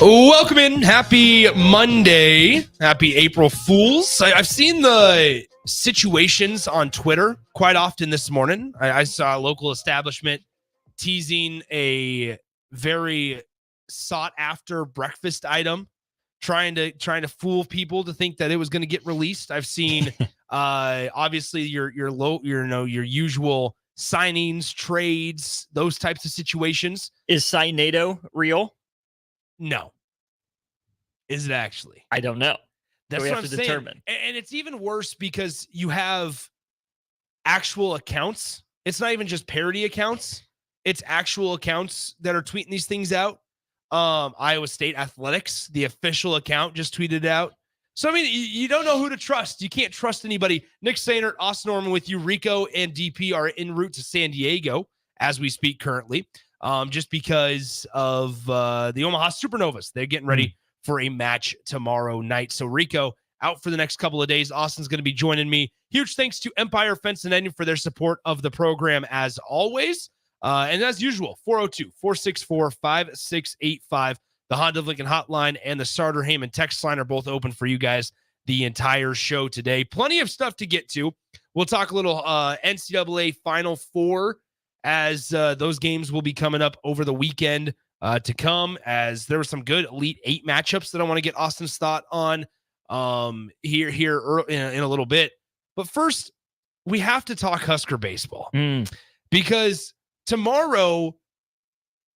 Welcome in. Happy Monday. Happy April Fools. I've seen the situations on Twitter quite often this morning. I saw a local establishment teasing a very sought-after breakfast item, trying to fool people to think that it was going to get released. I've seen obviously your usual signings, trades, those types of situations. Is Signado real? No. Is it actually? I don't know. That's we what have I'm to saying. determine. And it's even worse because you have actual accounts. It's not even just parody accounts. It's actual accounts that are tweeting these things out. Iowa State Athletics, the official account, just tweeted it out. So, I mean, you don't know who to trust. You can't trust anybody. Nick Sainert, Austin Norman with you. Rico and DP are en route to San Diego as we speak currently. Just because of the Omaha Supernovas. They're getting ready for a match tomorrow night. So Rico out for the next couple of days. Austin's going to be joining me. Huge thanks to Empire Fence and Netting for their support of the program as always. And as usual, 402-464-5685. The Honda of Lincoln hotline and the Starter Heyman text line are both open for you guys the entire show today. Plenty of stuff to get to. We'll talk a little NCAA Final Four as those games will be coming up over the weekend to come, as there were some good Elite Eight matchups that I want to get Austin's thought on here early, in a little bit. But first, we have to talk Husker baseball because tomorrow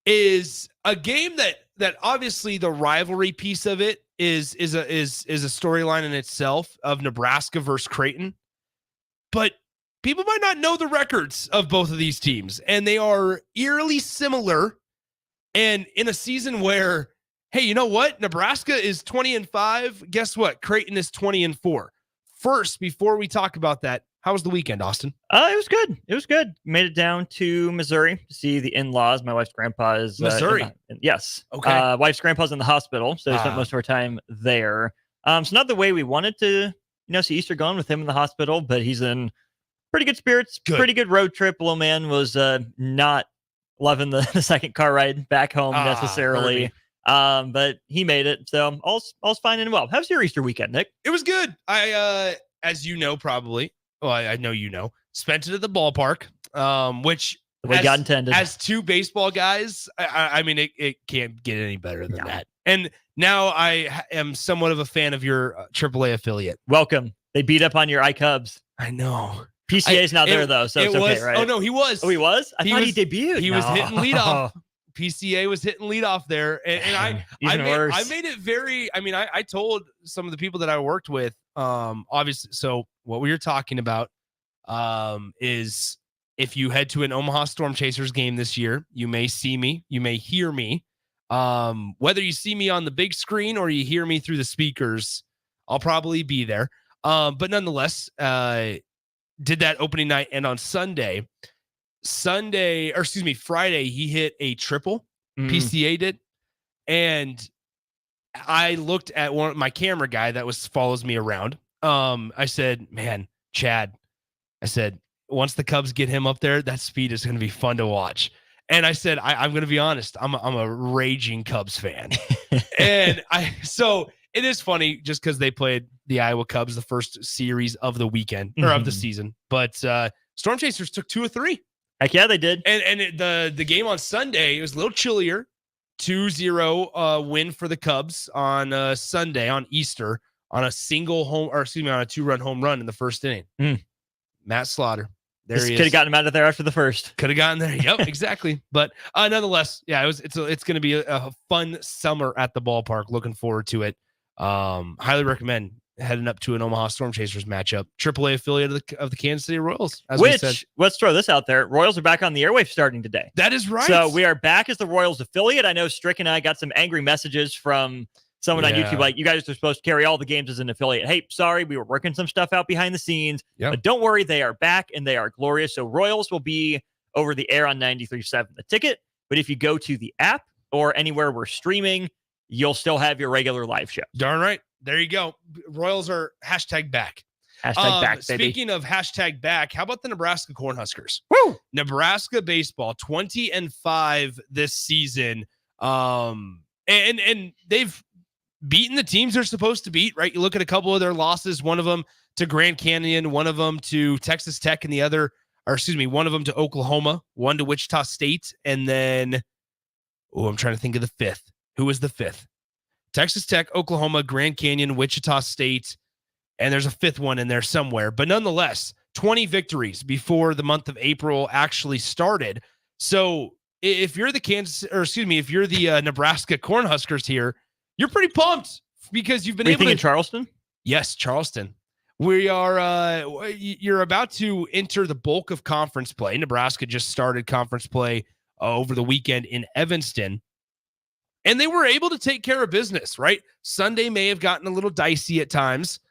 is a game that obviously the rivalry piece of it is a storyline in itself of Nebraska versus Creighton, but people might not know the records of both of these teams, and they are eerily similar. And in a season where, hey, you know what? Nebraska is 20-5. Guess what? Creighton is 20-4. First, before we talk about that, how was the weekend, Austin? It was good. It was good. Made it down to Missouri to see the in-laws. My wife's grandpa is Missouri. Yes. Okay. Wife's grandpa's in the hospital, so we spent most of our time there. So not the way we wanted to, see Easter going with him in the hospital, but he's in pretty good spirits. Good. Pretty good road trip. Little man was not loving the second car ride back home necessarily. But he made it. So all's fine and well. How's your Easter weekend, Nick? It was good. I as you know, probably. Well, I know you know. Spent it at the ballpark, which the way God intended. As two baseball guys, I mean, it can't get any better than that. And now I am somewhat of a fan of your AAA affiliate. Welcome. They beat up on your iCubs. I know. PCA's not there, though, so it's okay, right? Oh, no, he was. Oh, he was? I thought he debuted. He was hitting leadoff. PCA was hitting leadoff there. And I made it very, I mean, I told some of the people that I worked with, obviously, so what we were talking about is if you head to an Omaha Storm Chasers game this year, you may see me, you may hear me. Whether you see me on the big screen or you hear me through the speakers, I'll probably be there. But nonetheless, did that opening night, and on Friday, he hit a triple. PCA did. And I looked at my camera guy that follows me around. I said, man, Chad, I said, once the Cubs get him up there, that speed is going to be fun to watch. And I said, I'm going to be honest. I'm a raging Cubs fan. And so it is funny just because they played the Iowa Cubs the first series of the weekend or of the season. But Storm Chasers took 2 of 3. Heck yeah, they did. And the game on Sunday, it was a little chillier. 2-0 win for the Cubs on Sunday, on Easter, on a single home, or excuse me, on a 2-run home run in the first inning. Matt Slaughter. There he is. Could have gotten him out of there after the first. Could have gotten there. Yep, exactly. But nonetheless, yeah, it's going to be a fun summer at the ballpark. Looking forward to it. Highly recommend heading up to an Omaha Storm Chasers matchup. AAA affiliate of the Kansas City Royals. Which, let's throw this out there. Royals are back on the airwaves starting today. That is right. So we are back as the Royals affiliate. I know Strick and I got some angry messages from someone on YouTube, like, you guys are supposed to carry all the games as an affiliate. Hey, sorry, we were working some stuff out behind the scenes, but don't worry, they are back and they are glorious. So Royals will be over the air on 93.7 The Ticket. But if you go to the app or anywhere we're streaming, you'll still have your regular live show. Darn right. There you go. Royals are hashtag back. Hashtag back, baby. Speaking of hashtag back, how about the Nebraska Cornhuskers? Woo! Nebraska baseball, 20-5 this season. And they've beaten the teams they're supposed to beat, right? You look at a couple of their losses, one of them to Grand Canyon, one of them to Texas Tech, and one of them to Oklahoma, one to Wichita State, and then, I'm trying to think of the fifth. Who was the fifth? Texas Tech, Oklahoma, Grand Canyon, Wichita State, and there's a fifth one in there somewhere. But nonetheless, 20 victories before the month of April actually started. So if you're the Nebraska Cornhuskers here, you're pretty pumped because you've been able to. In Charleston? Yes, Charleston. We are. You're about to enter the bulk of conference play. Nebraska just started conference play over the weekend in Evanston. And they were able to take care of business, right? Sunday may have gotten a little dicey at times,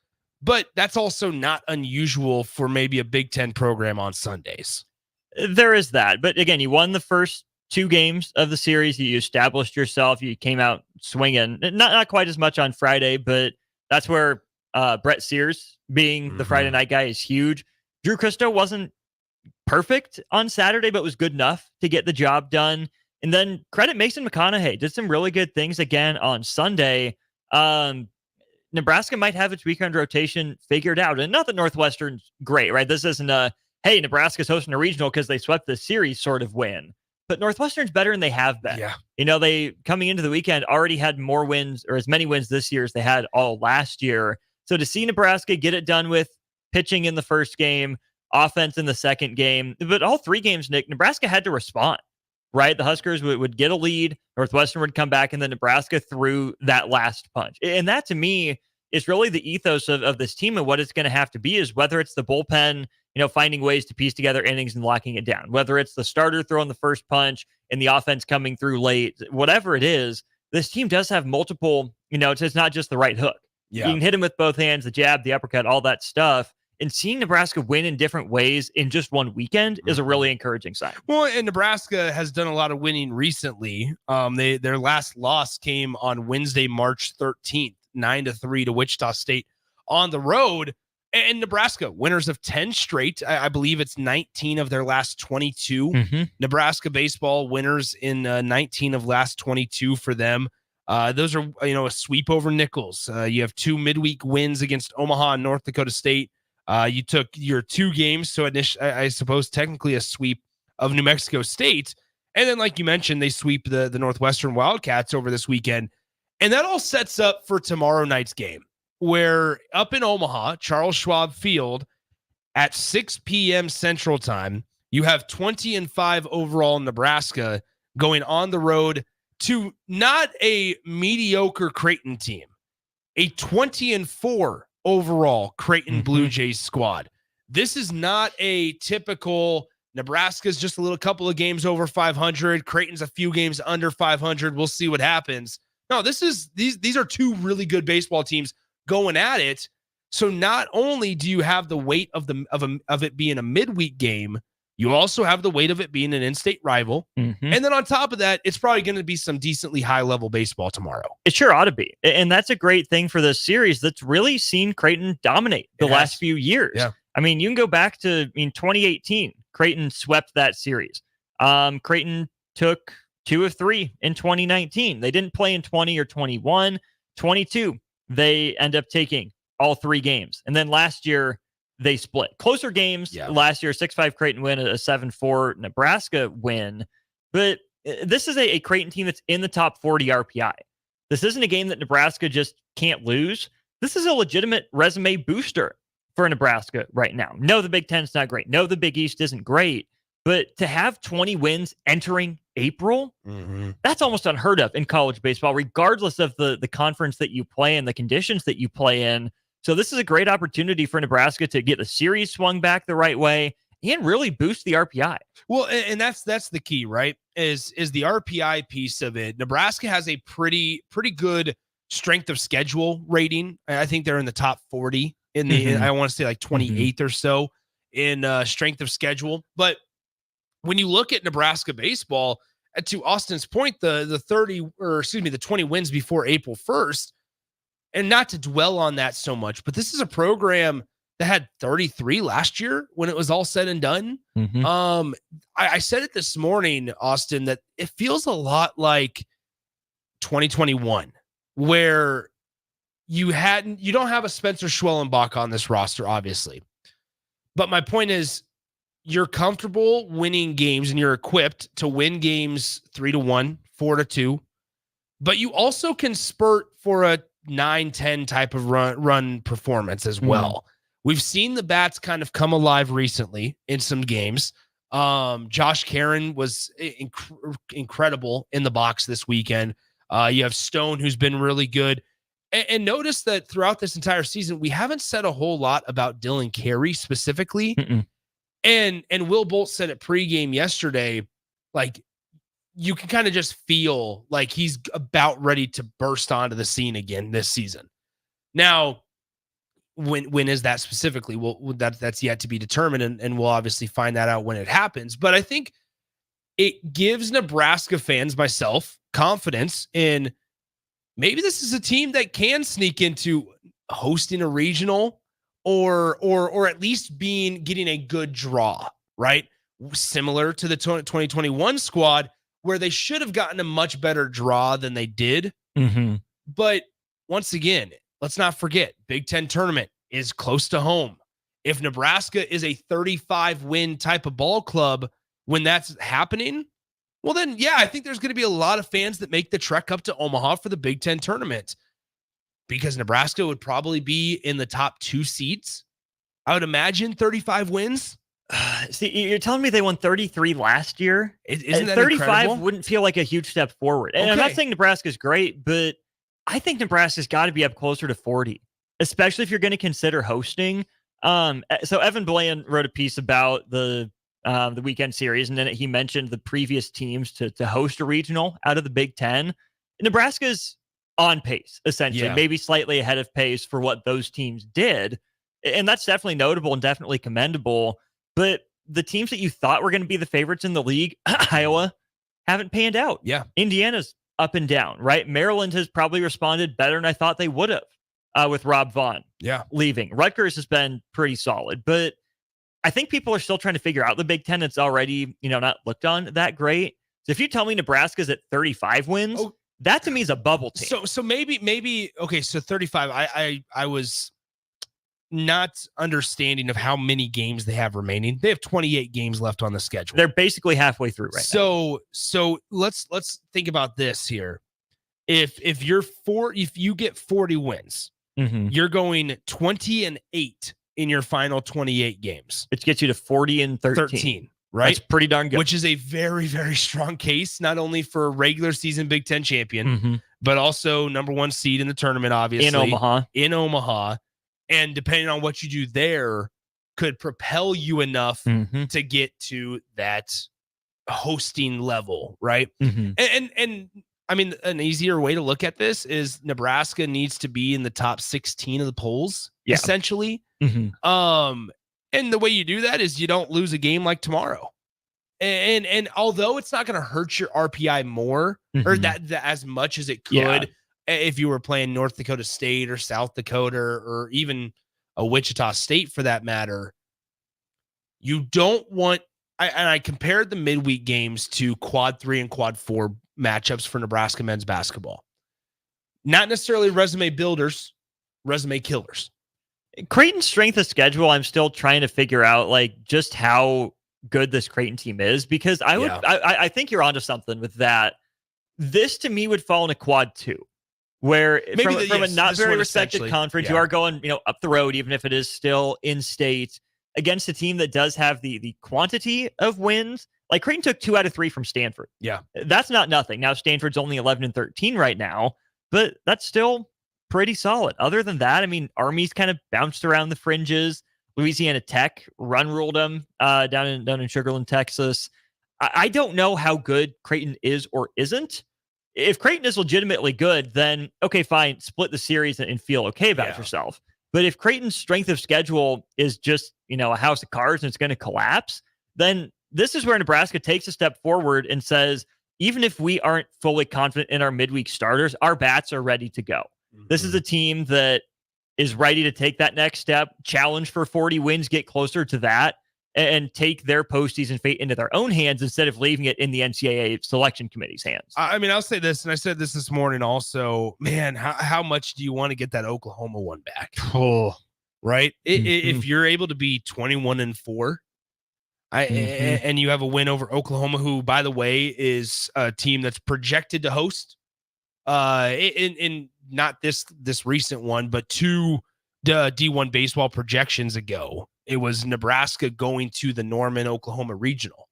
but that's also not unusual for maybe a Big Ten program on Sundays. There is that. But again, you won the first 2 games of the series. You established yourself. You came out swinging. Not quite as much on Friday, but that's where Brett Sears being the Friday night guy is huge. Drew Christo wasn't perfect on Saturday, but was good enough to get the job done. And then credit Mason McConaughey, did some really good things again on Sunday. Nebraska might have its weekend rotation figured out. And not that Northwestern's great, right? This isn't hey, Nebraska's hosting a regional because they swept the series sort of win. But Northwestern's better than they have been. Yeah. They, coming into the weekend, already had more wins or as many wins this year as they had all last year. So to see Nebraska get it done with pitching in the first game, offense in the second game, but all 3 games, Nick, Nebraska had to respond. Right? The Huskers would get a lead. Northwestern would come back, and then Nebraska threw that last punch. And that, to me, is really the ethos of this team and what it's going to have to be is whether it's the bullpen, finding ways to piece together innings and locking it down, whether it's the starter throwing the first punch and the offense coming through late, whatever it is, this team does have multiple, it's not just the right hook. Yeah. You can hit him with both hands, the jab, the uppercut, all that stuff. And seeing Nebraska win in different ways in just one weekend is a really encouraging sign. Well, and Nebraska has done a lot of winning recently. Their last loss came on Wednesday, March 13th, 9-3 to Wichita State on the road. And Nebraska, winners of 10 straight. I believe it's 19 of their last 22. Nebraska baseball winners in 19 of last 22 for them. Those are, a sweep over Nichols. You have 2 midweek wins against Omaha and North Dakota State. You took your 2 games, so I suppose technically a sweep of New Mexico State. And then, like you mentioned, they sweep the Northwestern Wildcats over this weekend. And that all sets up for tomorrow night's game, where up in Omaha, Charles Schwab Field, at 6 p.m. Central Time, you have 20-5 overall Nebraska going on the road to not a mediocre Creighton team, a 20-4 overall Creighton Blue Jays squad. This is not a typical Nebraska's just a couple of games over 500. Creighton's a few games under 500. We'll see what happens. No, these are 2 really good baseball teams going at it. So not only do you have the weight of it being a midweek game, you also have the weight of it being an in-state rival. And then on top of that, it's probably going to be some decently high-level baseball tomorrow. It sure ought to be. And that's a great thing for this series that's really seen Creighton dominate the last few years. Yeah. I mean, you can go back to 2018. Creighton swept that series. Creighton took 2 of 3 in 2019. They didn't play in 20 or 21. 22, they end up taking all 3 games. And then last year, they split. Closer games last year, 6-5 Creighton win, a 7-4 Nebraska win. But this is a Creighton team that's in the top 40 RPI. This isn't a game that Nebraska just can't lose. This is a legitimate resume booster for Nebraska right now. No, the Big Ten's not great. No, the Big East isn't great. But to have 20 wins entering April, that's almost unheard of in college baseball, regardless of the conference that you play and the conditions that you play in. So this is a great opportunity for Nebraska to get the series swung back the right way and really boost the RPI. Well, and that's the key, right? Is the RPI piece of it. Nebraska has a pretty good strength of schedule rating. I think they're in the top 40 in the I want to say like 28th or so in strength of schedule. But when you look at Nebraska baseball, to Austin's point, the 20 wins before April 1st, and not to dwell on that so much, but this is a program that had 33 last year when it was all said and done. Mm-hmm. I said it this morning, Austin, that it feels a lot like 2021, where you don't have a Spencer Schwellenbach on this roster, obviously. But my point is, you're comfortable winning games and you're equipped to win games 3-1, 4-2, but you also can spurt for a 9-10 type of run performance as well. We've seen the bats kind of come alive recently in some games. Josh Caron was incredible in the box this weekend. You have Stone, who's been really good. And notice that throughout this entire season, we haven't said a whole lot about Dylan Carey specifically. And Will Bolt said it pregame yesterday, like, you can kind of just feel like he's about ready to burst onto the scene again this season. Now, when is that specifically? Well, that's yet to be determined, and we'll obviously find that out when it happens. But I think it gives Nebraska fans, myself, confidence in maybe this is a team that can sneak into hosting a regional or at least getting a good draw, right? Similar to the 2021 squad, where they should have gotten a much better draw than they did. But once again, let's not forget, Big Ten tournament is close to home. If Nebraska is a 35-win type of ball club when that's happening, well then, yeah, I think there's going to be a lot of fans that make the trek up to Omaha for the Big Ten tournament, because Nebraska would probably be in the top 2 seeds. I would imagine 35 wins. See, you're telling me they won 33 last year? Isn't that 35 incredible? Wouldn't feel like a huge step forward. And I'm not saying Nebraska's great, but I think Nebraska's got to be up closer to 40, especially if you're going to consider hosting. So Evan Bland wrote a piece about the weekend series, and then he mentioned the previous teams to host a regional out of the Big Ten. Nebraska's on pace, essentially, maybe slightly ahead of pace for what those teams did. And that's definitely notable and definitely commendable. But the teams that you thought were going to be the favorites in the league, Iowa, haven't panned out. Yeah. Indiana's up and down, right? Maryland has probably responded better than I thought they would have with Rob Vaughn leaving. Rutgers has been pretty solid, but I think people are still trying to figure out the Big Ten. It's already, not looked on that great. So if you tell me Nebraska's at 35 wins, that to me is a bubble team. So maybe okay. So 35. I was not understanding of how many games they have remaining. They have 28 games left on the schedule. They're basically halfway through right now. So let's think about this here. If you get 40 wins, you're going 20-8 in your final 28 games. Which gets you to 40-13. Right? That's pretty darn good. Which is a very, very strong case, not only for a regular season Big Ten champion, but also number 1 seed in the tournament, obviously. In Omaha. And depending on what you do there, could propel you enough to get to that hosting level, right? And I mean, an easier way to look at this is Nebraska needs to be in the top 16 of the polls, essentially. And the way you do that is you don't lose a game like tomorrow. And although it's not going to hurt your RPI more or that as much as it could if you were playing North Dakota State or South Dakota or even a Wichita State for that matter, you don't want. I compared the midweek games to quad 3 and quad 4 matchups for Nebraska men's basketball. Not necessarily resume builders, resume killers. Creighton's strength of schedule, I'm still trying to figure out just how good this Creighton team is, because I think you're onto something with that. This to me would fall in a quad 2, where from a not very respected conference, you are going up the road, even if it is still in state, against a team that does have the quantity of wins. Like Creighton took 2 out of 3 from Stanford. Yeah, that's not nothing. Now Stanford's only 11-13 right now, but that's still pretty solid. Other than that, I mean, Army's kind of bounced around the fringes. Louisiana Tech ruled them down in Sugar Land, Texas. I don't know how good Creighton is or isn't. If Creighton is legitimately good, then okay, fine, split the series and feel okay about yourself. But if Creighton's strength of schedule is just a house of cards and it's going to collapse, then this is where Nebraska takes a step forward and says, even if we aren't fully confident in our midweek starters, our bats are ready to go. This is a team that is ready to take that next step, challenge for 40 wins, get closer to that, and take their postseason fate into their own hands instead of leaving it in the NCAA selection committee's hands. I mean, I'll say this, and I said this morning also, man, how much do you want to get that Oklahoma one back? Oh, right. If you're able to be 21-4, and you have a win over Oklahoma, who, by the way, is a team that's projected to host in not this recent one, but two D1 baseball projections ago. It was Nebraska going to the Norman, Oklahoma regional.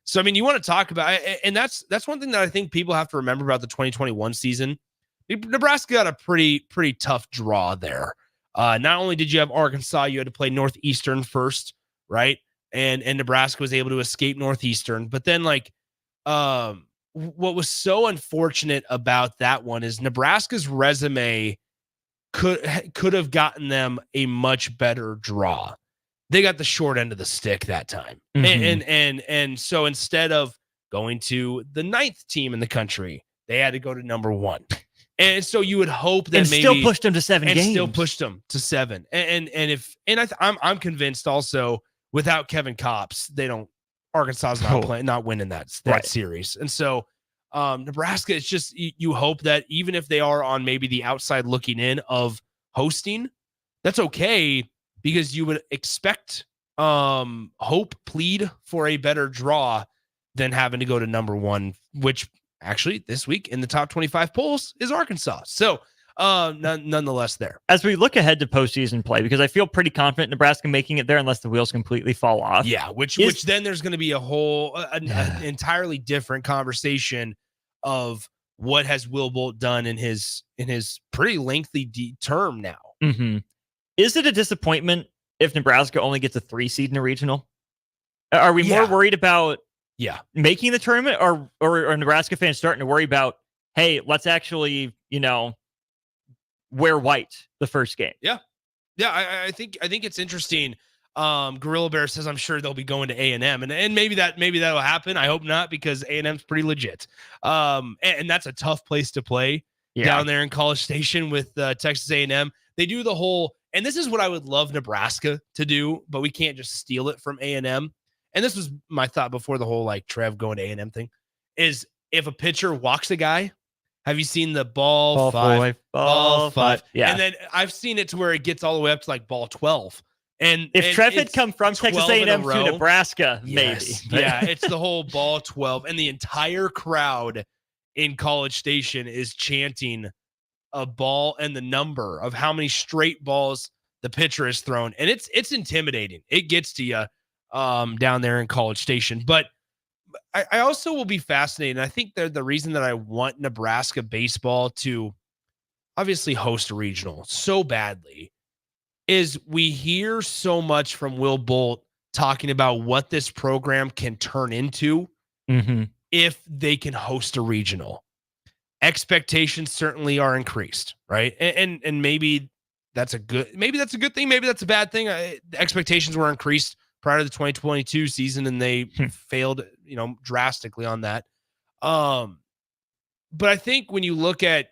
So, I mean, you want to talk about, and that's one thing that I think people have to remember about the 2021 season. Nebraska got a pretty tough draw there. Not only did you have Arkansas, you had to play Northeastern first, right? And Nebraska was able to escape Northeastern. But then, like, what was so unfortunate about that one is Nebraska's resume could have gotten them a much better draw. They got the short end of the stick that time. And so instead of going to the 9th team in the country, they had to go to number 1. And so you would hope that maybe still pushed them to 7 games. Still pushed them to 7. I'm convinced also without Kevin Kopps, Arkansas's not winning that series. And so Nebraska, it's just, you hope that even if they are on maybe the outside looking in of hosting, that's okay, because you would expect plead for a better draw than having to go to number 1, which actually this week in the top 25 polls is Arkansas. So nonetheless there. As we look ahead to postseason play, because I feel pretty confident Nebraska making it there unless the wheels completely fall off. Yeah, which then there's going to be a whole an entirely different conversation of what has Will Bolt done in his pretty lengthy term now. Is it a disappointment if Nebraska only gets a 3 seed in a regional? Are we more worried about making the tournament, or are Nebraska fans starting to worry about, hey, let's actually, wear white the first game? Yeah. I think it's interesting. Gorilla Bear says, I'm sure they'll be going to A&M, and maybe that'll happen. I hope not, because A&M's pretty legit. And that's a tough place to play down there in College Station with Texas A&M. They do the whole, and this is what I would love Nebraska to do, but we can't just steal it from A&M. And this was my thought before the whole like Trev going to A&M thing, is if a pitcher walks a guy, have you seen the ball 5? Ball 5. Yeah. And then I've seen it to where it gets all the way up to like ball 12. And if Trev had come from Texas A&M to Nebraska, yes, maybe. Yeah, it's the whole ball 12. And the entire crowd in College Station is chanting a ball and the number of how many straight balls the pitcher has thrown. And it's intimidating. It gets to you down there in College Station. But I also will be fascinated. I think that the reason that I want Nebraska baseball to obviously host a regional so badly is we hear so much from Will Bolt talking about what this program can turn into if they can host a regional. Expectations certainly are increased, right? And maybe that's a good thing. Maybe that's a bad thing. The expectations were increased prior to the 2022 season, and they failed, drastically on that. But I think when you look at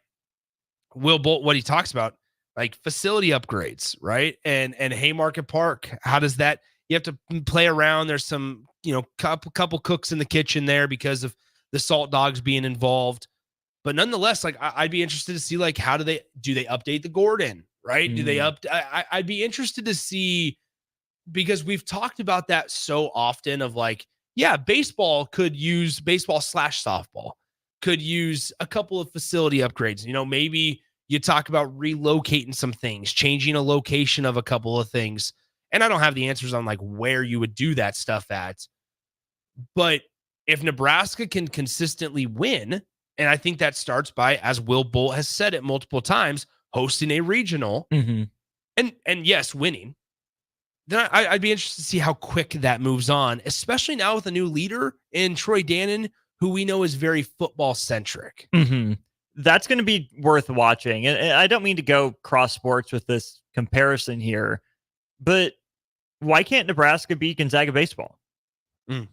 Will Bolt, what he talks about, like facility upgrades, right? And Haymarket Park, how does that, you have to play around. There's some, couple cooks in the kitchen there because of the Salt Dogs being involved. But nonetheless, like I'd be interested to see, like, how do they update the Gordon, right? Do they I'd be interested to see, because we've talked about that so often of like, baseball /softball could use a couple of facility upgrades. Maybe you talk about relocating some things, changing a location of a couple of things. And I don't have the answers on like where you would do that stuff at. But if Nebraska can consistently win, and I think that starts by, as Will Bolt has said it multiple times, hosting a regional and yes, winning, then I'd be interested to see how quick that moves on, especially now with a new leader in Troy Dannon, who we know is very football centric. That's going to be worth watching. And I don't mean to go cross sports with this comparison here, but why can't Nebraska beat Gonzaga baseball?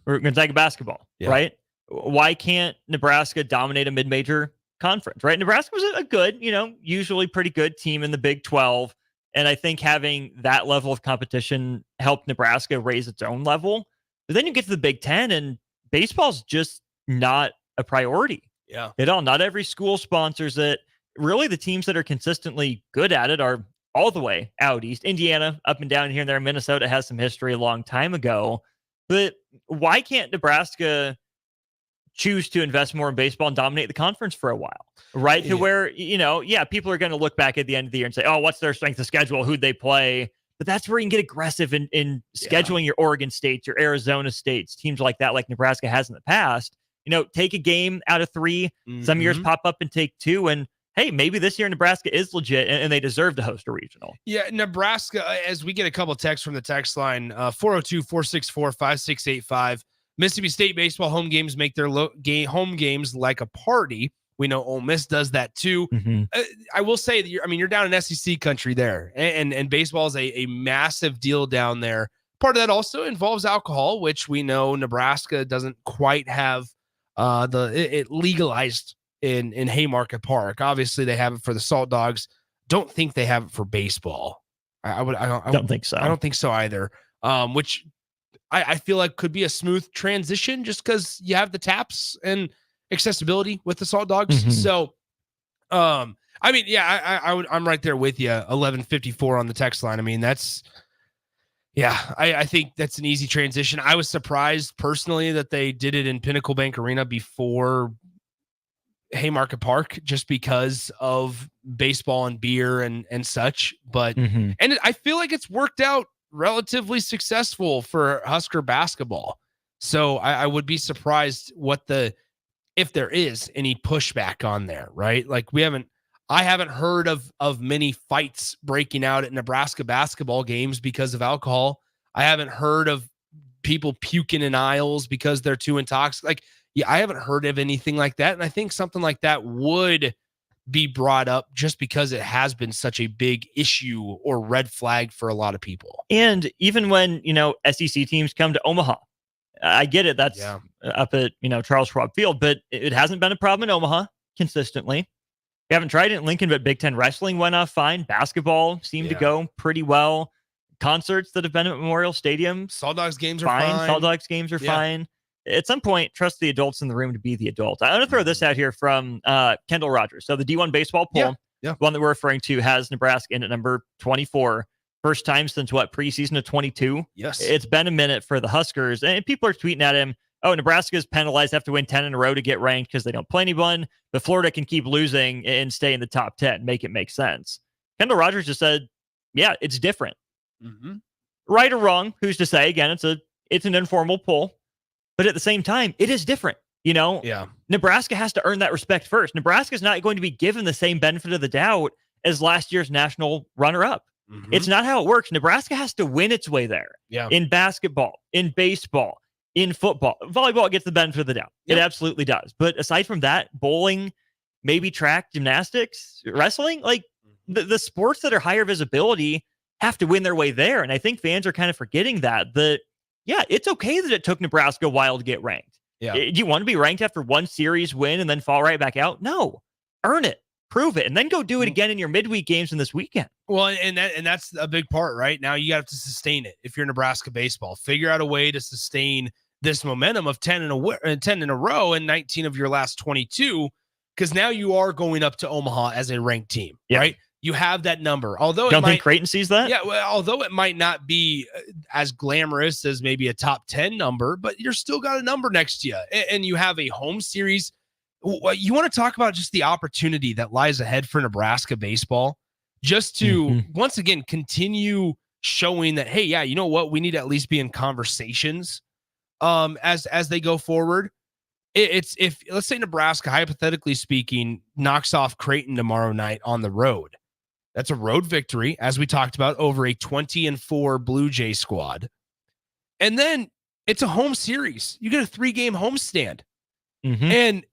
or Gonzaga basketball, Yeah. right? Why can't Nebraska dominate a mid-major conference, right? Nebraska was a good, usually pretty good team in the Big 12. And I think having that level of competition helped Nebraska raise its own level. But then you get to the Big 10 and baseball's just not a priority Yeah. at all. Not every school sponsors it. Really, the teams that are consistently good at it are all the way out east. Indiana, up and down here and there. Minnesota has some history a long time ago. But why can't Nebraska choose to invest more in baseball and dominate the conference for a while, right? To where, people are going to look back at the end of the year and say, oh, what's their strength of schedule? Who'd they play? But that's where you can get aggressive in scheduling your Oregon States, your Arizona States, teams like that, like Nebraska has in the past. Take a game out of 3. Some years pop up and take 2. And hey, maybe this year Nebraska is legit and they deserve to host a regional. Yeah, Nebraska, as we get a couple texts from the text line, 402-464-5685. Mississippi State baseball home games make their home games like a party. We know Ole Miss does that too. I will say that you're down in SEC country there, and baseball is a massive deal down there. Part of that also involves alcohol, which we know Nebraska doesn't quite have it legalized in Haymarket Park. Obviously, they have it for the Salt Dogs. Don't think they have it for baseball. I don't think so. I don't think so either. Which I feel like could be a smooth transition just because you have the taps and accessibility with the Salt Dogs. So, I'm right there with you. 1154 on the text line. I mean, I think that's an easy transition. I was surprised personally that they did it in Pinnacle Bank Arena before Haymarket Park, just because of baseball and beer and such. But I feel like it's worked out relatively successful for Husker basketball. So I would be surprised if there is any pushback on there, right? Like I haven't heard of many fights breaking out at Nebraska basketball games because of alcohol. I haven't heard of people puking in aisles because they're too intoxicated. I haven't heard of anything like that. And I think something like that would be brought up just because it has been such a big issue or red flag for a lot of people. And even when, SEC teams come to Omaha, I get it. That's up at, Charles Schwab Field, but it hasn't been a problem in Omaha consistently. We haven't tried it in Lincoln, but Big Ten wrestling went off fine. Basketball seemed to go pretty well. Concerts that have been at Memorial Stadium. Salt Dogs games are fine. Salt Dogs games are fine. At some point, trust the adults in the room to be the adults. I'm going to throw this out here from Kendall Rogers. So the D1 baseball poll, one that we're referring to, has Nebraska in at number 24. First time since preseason of 22. Yes. It's been a minute for the Huskers. And people are tweeting at him, oh, Nebraska's penalized, have to win 10 in a row to get ranked because they don't play anyone. But Florida can keep losing and stay in the top 10, make it make sense. Kendall Rogers just said, yeah, it's different. Right or wrong, who's to say? Again, it's an informal poll. But at the same time, it is different. Nebraska has to earn that respect first. Nebraska's not going to be given the same benefit of the doubt as last year's national runner-up. It's not how it works. Nebraska has to win its way there. In basketball, in baseball, in football. Volleyball gets the benefit of the doubt. It absolutely does. But aside from that, bowling, maybe track, gymnastics, wrestling, the sports that are higher visibility have to win their way there. And I think fans are kind of forgetting that. It's okay that it took Nebraska a while to get ranked. Do you want to be ranked after one series win and then fall right back out? No. Earn it. Prove it. And then go do it again in your midweek games in this weekend. Well, and that's a big part, right? Now you got to sustain it. If you're Nebraska baseball, figure out a way to sustain this momentum of 10 in a row and 19 of your last 22, because now you are going up to Omaha as a ranked team, right? You have that number. Although don't think Creighton sees that? Yeah, well, although it might not be as glamorous as maybe a top 10 number, but you're still got a number next to you, and you have a home series. You want to talk about just the opportunity that lies ahead for Nebraska baseball, just to once again continue showing that, hey, you know what, we need to at least be in conversations as they go forward. It's if let's say Nebraska, hypothetically speaking, knocks off Creighton tomorrow night on the road. That's a road victory, as we talked about, over a 20-4 Blue Jay squad. And then it's a home series. You get a 3-game homestand. And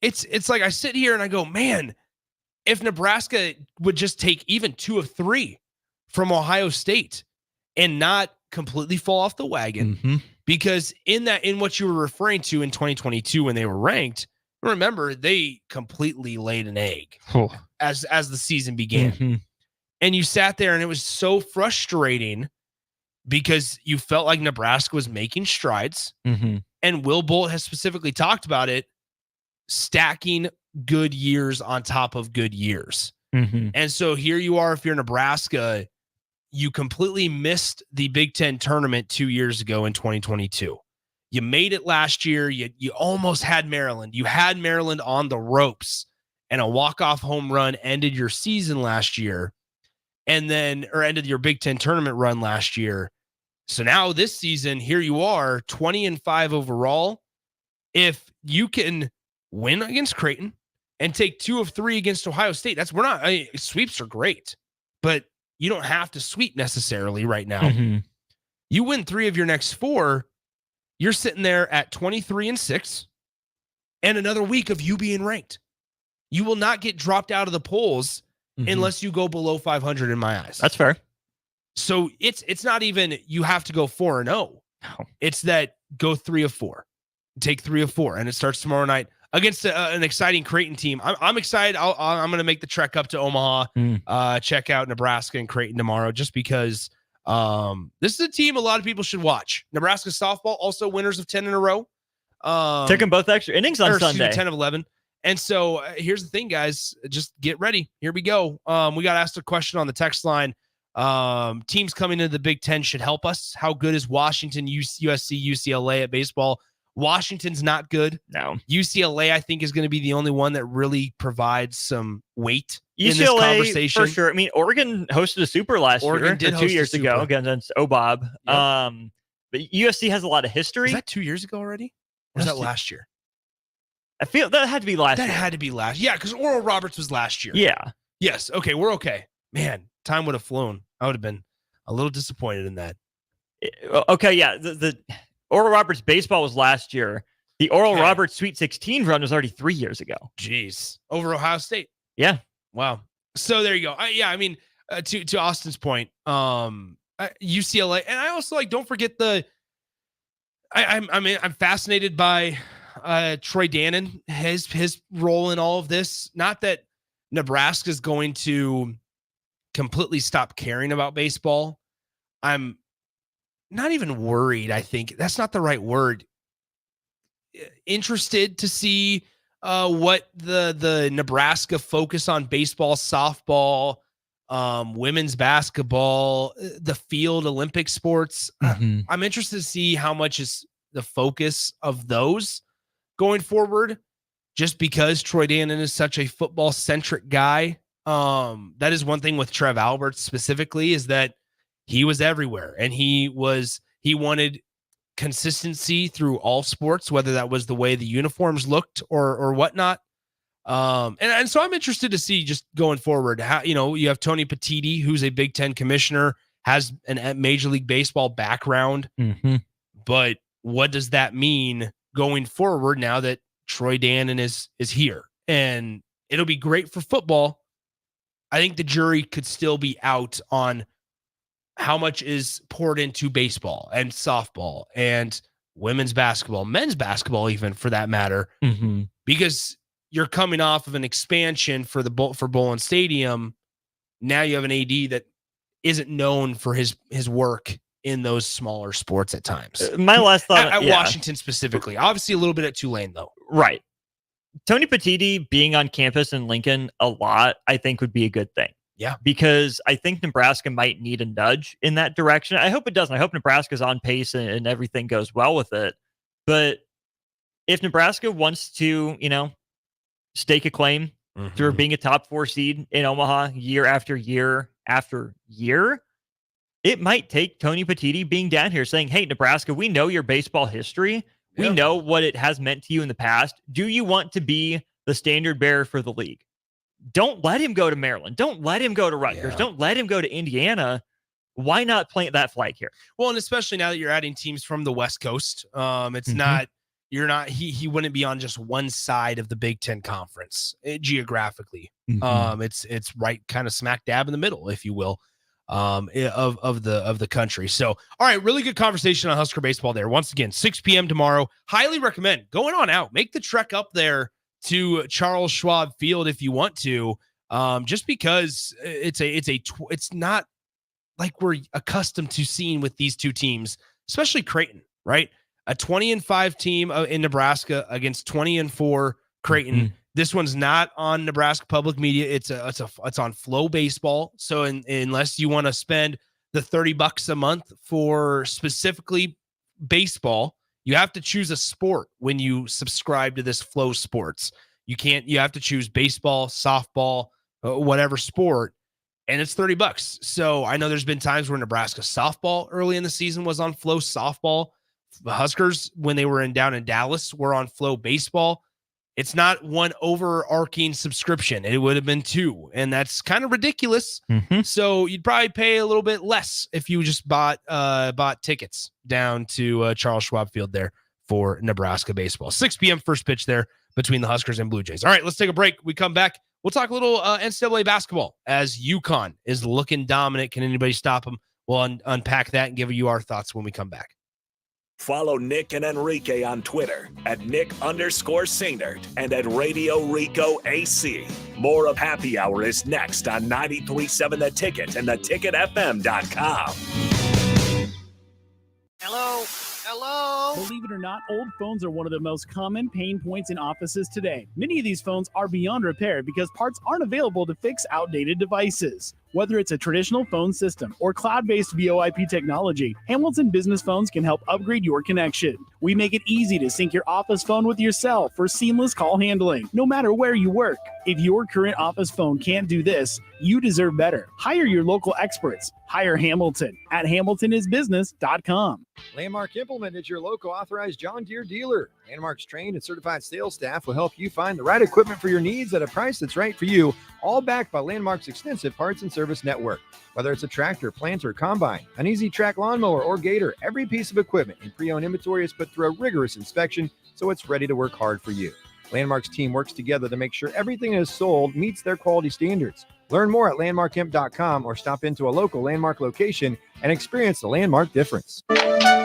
it's like I sit here and I go, man, if Nebraska would just take even 2 of 3 from Ohio State and not completely fall off the wagon, because in what you were referring to in 2022 when they were ranked, remember they completely laid an egg as the season began. And you sat there and it was so frustrating because you felt like Nebraska was making strides. And Will Bolt has specifically talked about it, stacking good years on top of good years. And so here you are, if you're Nebraska, you completely missed the Big Ten tournament 2 years ago in 2022. You made it last year. You almost had Maryland. You had Maryland on the ropes, and a walk-off home run ended your season last year, or ended your Big Ten tournament run last year. So now this season, here you are, 20-5 overall. If you can win against Creighton and take 2 of 3 against Ohio State, sweeps are great, but you don't have to sweep necessarily right now. You win 3 of your next 4, you're sitting there at 23-6 and another week of you being ranked. You will not get dropped out of the polls unless you go below 500 in my eyes. That's fair. So it's not even you have to go 4-0. No. It's that go 3 of 4. Take 3 of 4, and it starts tomorrow night against an exciting Creighton team. I'm excited. I'm going to make the trek up to Omaha, check out Nebraska and Creighton tomorrow, just because this is a team a lot of people should watch. Nebraska softball, also winners of 10 in a row. Took them both extra innings on Sunday. 10 of 11. And so here's the thing, guys. Just get ready. Here we go. We got asked a question on the text line. Teams coming into the Big Ten should help us. How good is Washington, USC, UCLA at baseball? Washington's not good. No. UCLA, I think, is going to be the only one that really provides some weight UCLA, in this conversation. For sure. I mean, Oregon hosted a super last year, 2 years ago against OBOB. Yep. But USC has a lot of history. Was that 2 years ago already? Or was that last year? I feel that had to be last year. That had to be last. Yeah, because Oral Roberts was last year. Yeah. Yes. Okay, we're okay. Man, time would have flown. I would have been a little disappointed in that. Okay, yeah. The Oral Roberts baseball was last year. The Oral Roberts Sweet 16 run was already 3 years ago. Jeez. Over Ohio State. Yeah. Wow. So there you go. I mean, to Austin's point, UCLA, and I also don't forget I'm fascinated by Troy Dannen, his role in all of this. Not that Nebraska's going to completely stop caring about baseball. I'm not even worried. I think that's not the right word. Interested to see what the Nebraska focus on baseball, softball, women's basketball, the field, Olympic sports. I'm interested to see how much is the focus of those going forward, just because Troy Dannen is such a football centric guy. That is one thing with Trev Alberts specifically, is that he was everywhere, and he wanted consistency through all sports, whether that was the way the uniforms looked or whatnot. And so I'm interested to see, just going forward, how, you have Tony Petitti, who's a Big Ten commissioner, has a Major League Baseball background, but what does that mean going forward now that Troy Dannen is here? And it'll be great for football. I think the jury could still be out on how much is poured into baseball and softball and women's basketball, men's basketball, even for that matter, because you're coming off of an expansion for Bowlin Stadium. Now you have an AD that isn't known for his work in those smaller sports at times. My last thought at Washington specifically, obviously a little bit at Tulane though. Right. Tony Petitti being on campus in Lincoln a lot, I think would be a good thing. Yeah. Because I think Nebraska might need a nudge in that direction. I hope it doesn't. I hope Nebraska's on pace and everything goes well with it. But if Nebraska wants to, stake a claim through being a top 4 seed in Omaha year after year after year, it might take Tony Petitti being down here saying, hey, Nebraska, we know your baseball history. We know what it has meant to you in the past. Do you want to be the standard bearer for the league? Don't let him go to Maryland. Don't let him go to Rutgers. Don't let him go to Indiana. Why not plant that flag here? Well, and especially now that you're adding teams from the West Coast, it's not, he wouldn't be on just one side of the Big Ten Conference geographically. It's right kind of smack dab in the middle, if you will. of the country. So, all right, really good conversation on Husker baseball there. Once again, 6 p.m. tomorrow. Highly recommend going on out. Make the trek up there to Charles Schwab Field if you want to, just because it's not like we're accustomed to seeing with these two teams, especially Creighton, right? A 20-5 team in Nebraska against 20-4 Creighton. Mm-hmm. This one's not on Nebraska Public Media. It's on Flow Baseball. So unless you want to spend the $30 a month for specifically baseball, you have to choose a sport when you subscribe to this Flow Sports. You have to choose baseball, softball, whatever sport, and it's $30. So I know there's been times where Nebraska softball early in the season was on Flow Softball. The Huskers, when they were down in Dallas, were on Flow Baseball. It's not one overarching subscription. It would have been two, and that's kind of ridiculous. Mm-hmm. So you'd probably pay a little bit less if you just bought tickets down to Charles Schwab Field there for Nebraska baseball. 6 p.m. first pitch there between the Huskers and Blue Jays. All right, let's take a break. We come back. We'll talk a little NCAA basketball as UConn is looking dominant. Can anybody stop them? We'll unpack that and give you our thoughts when we come back. Follow Nick and Enrique on Twitter at Nick_Sainert and at Radio Rico AC. More of Happy Hour is next on 93.7 The Ticket and theticketfm.com. Hello? Believe it or not, old phones are one of the most common pain points in offices today. Many of these phones are beyond repair because parts aren't available to fix outdated devices. Whether it's a traditional phone system or cloud-based VoIP technology, Hamilton Business Phones can help upgrade your connection. We make it easy to sync your office phone with your cell for seamless call handling, no matter where you work. If your current office phone can't do this, you deserve better. Hire your local experts. Hire Hamilton at hamiltonisbusiness.com. Landmark Implement is your local authorized John Deere dealer. Landmark's trained and certified sales staff will help you find the right equipment for your needs at a price that's right for you, all backed by Landmark's extensive parts and service network. Whether it's a tractor, planter, combine, an easy track lawnmower, or gator, every piece of equipment in pre-owned inventory is put through a rigorous inspection so it's ready to work hard for you. Landmark's team works together to make sure everything that is sold meets their quality standards. Learn more at landmarkimp.com or stop into a local Landmark location and experience the Landmark difference.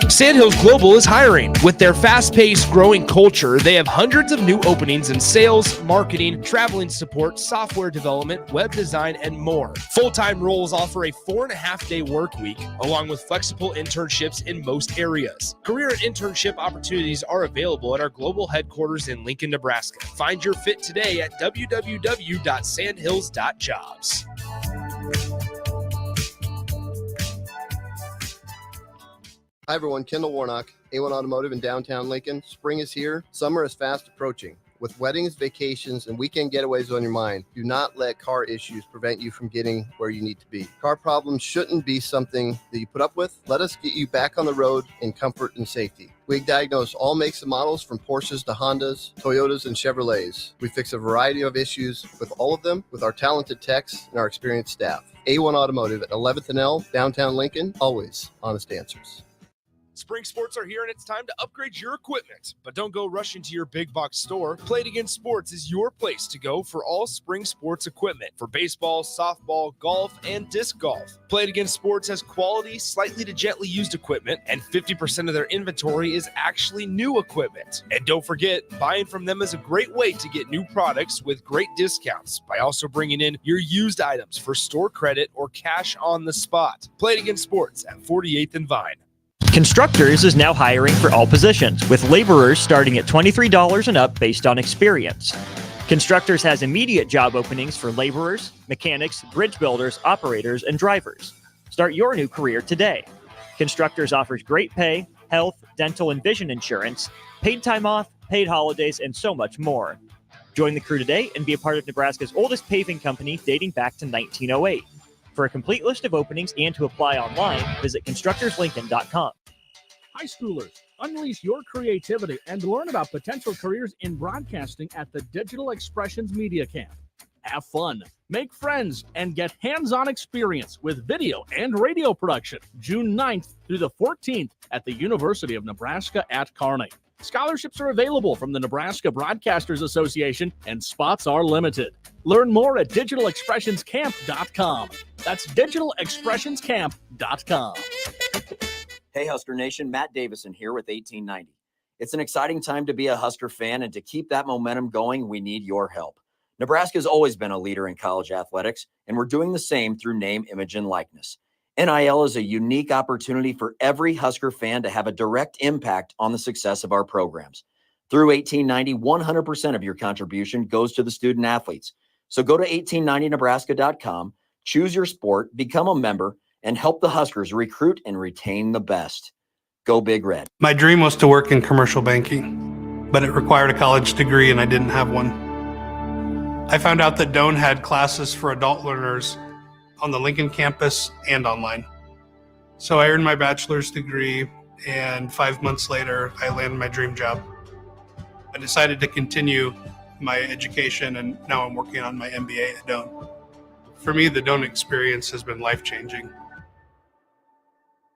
Sandhills Global is hiring. With their fast-paced, growing culture, they have hundreds of new openings in sales, marketing, traveling support, software development, web design, and more. Full-time roles offer a 4.5-day work week, along with flexible internships in most areas. Career and internship opportunities are available at our global headquarters in Lincoln, Nebraska. Find your fit today at www.sandhills.jobs. Hi everyone, Kendall Warnock, A1 Automotive in downtown Lincoln. Spring is here. Summer is fast approaching. With weddings, vacations, and weekend getaways on your mind, do not let car issues prevent you from getting where you need to be. Car problems shouldn't be something that you put up with. Let us get you back on the road in comfort and safety. We diagnose all makes and models from Porsches to Hondas, Toyotas, and Chevrolets. We fix a variety of issues with all of them with our talented techs and our experienced staff. A1 Automotive at 11th and L, downtown Lincoln, always honest answers. Spring sports are here and it's time to upgrade your equipment. But don't go rushing to your big box store. Play It Again Sports is your place to go for all spring sports equipment for baseball, softball, golf, and disc golf. Play It Again Sports has quality, slightly to gently used equipment, and 50% of their inventory is actually new equipment. And don't forget, buying from them is a great way to get new products with great discounts by also bringing in your used items for store credit or cash on the spot. Play It Again Sports at 48th and Vine. Constructors is now hiring for all positions, with laborers starting at $23 and up based on experience. Constructors has immediate job openings for laborers, mechanics, bridge builders, operators, and drivers. Start your new career today. Constructors offers great pay, health, dental, and vision insurance, paid time off, paid holidays, and so much more. Join the crew today and be a part of Nebraska's oldest paving company dating back to 1908. For a complete list of openings and to apply online, visit constructorslincoln.com. High schoolers, unleash your creativity and learn about potential careers in broadcasting at the Digital Expressions Media Camp. Have fun, make friends, and get hands-on experience with video and radio production June 9th through the 14th at the University of Nebraska at Kearney. Scholarships are available from the Nebraska Broadcasters Association and spots are limited. Learn more at digitalexpressionscamp.com. That's digitalexpressionscamp.com. Hey, Husker Nation, Matt Davison here with 1890. It's an exciting time to be a Husker fan, and to keep that momentum going, we need your help. Nebraska has always been a leader in college athletics, and we're doing the same through name, image, and likeness. NIL is a unique opportunity for every Husker fan to have a direct impact on the success of our programs. Through 1890, 100% of your contribution goes to the student athletes. So go to 1890nebraska.com, choose your sport, become a member, and help the Huskers recruit and retain the best. Go Big Red. My dream was to work in commercial banking, but it required a college degree and I didn't have one. I found out that Doane had classes for adult learners on the Lincoln campus and online. So I earned my bachelor's degree, and 5 months later, I landed my dream job. I decided to continue my education, and now I'm working on my MBA at Doane. For me, the Doane experience has been life-changing.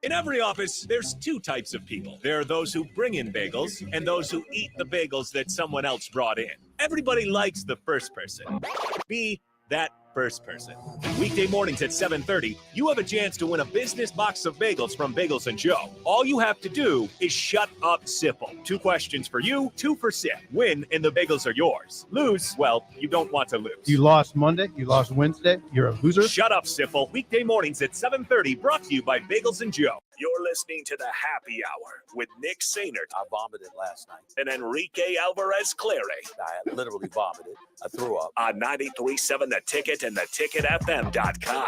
In every office, there's two types of people. There are those who bring in bagels and those who eat the bagels that someone else brought in. Everybody likes the first person. Be that first person. Weekday mornings at 7:30, you have a chance to win a business box of bagels from Bagels & Joe. All you have to do is shut up, Sipple. 2 questions for you, 2 for Sip. Win, and the bagels are yours. Lose, well, you don't want to lose. You lost Monday, you lost Wednesday, you're a loser. Shut up, Sipple. Weekday mornings at 7:30, brought to you by Bagels & Joe. You're listening to the Happy Hour with Nick Sainert. I vomited last night. And Enrique Alvarez Clary. I literally vomited. I threw up. On 93.7 The Ticket and theticketfm.com.